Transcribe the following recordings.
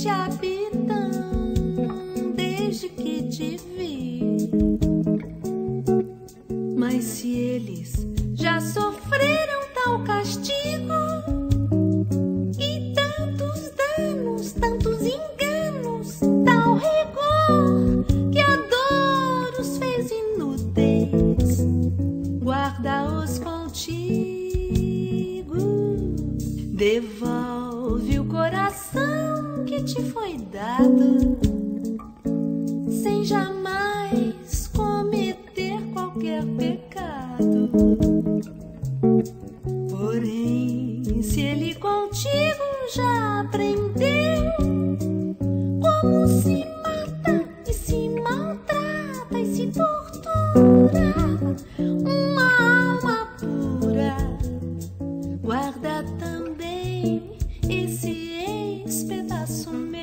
te habitam desde que te vi. Mas se eles já sofreram tal castigo e tantos danos, tantos enganos, tal rigor que a dor os fez inúteis, guarda-os contigo, devolve o coração que te foi dado, sem jamais cometer qualquer pecado. Porém, se ele contigo já aprendeu como se mata e se maltrata e se tortura uma alma pura, guarda também esse ex-pedaço meu.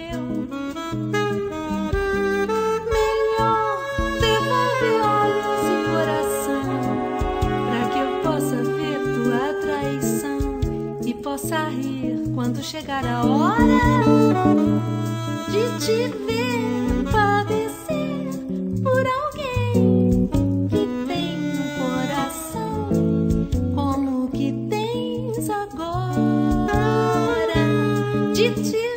Melhor devolve olhos e coração, pra que eu possa ver tua traição e possa rir quando chegar a hora de te ver padecer por alguém que tem um coração como o que tens agora, de te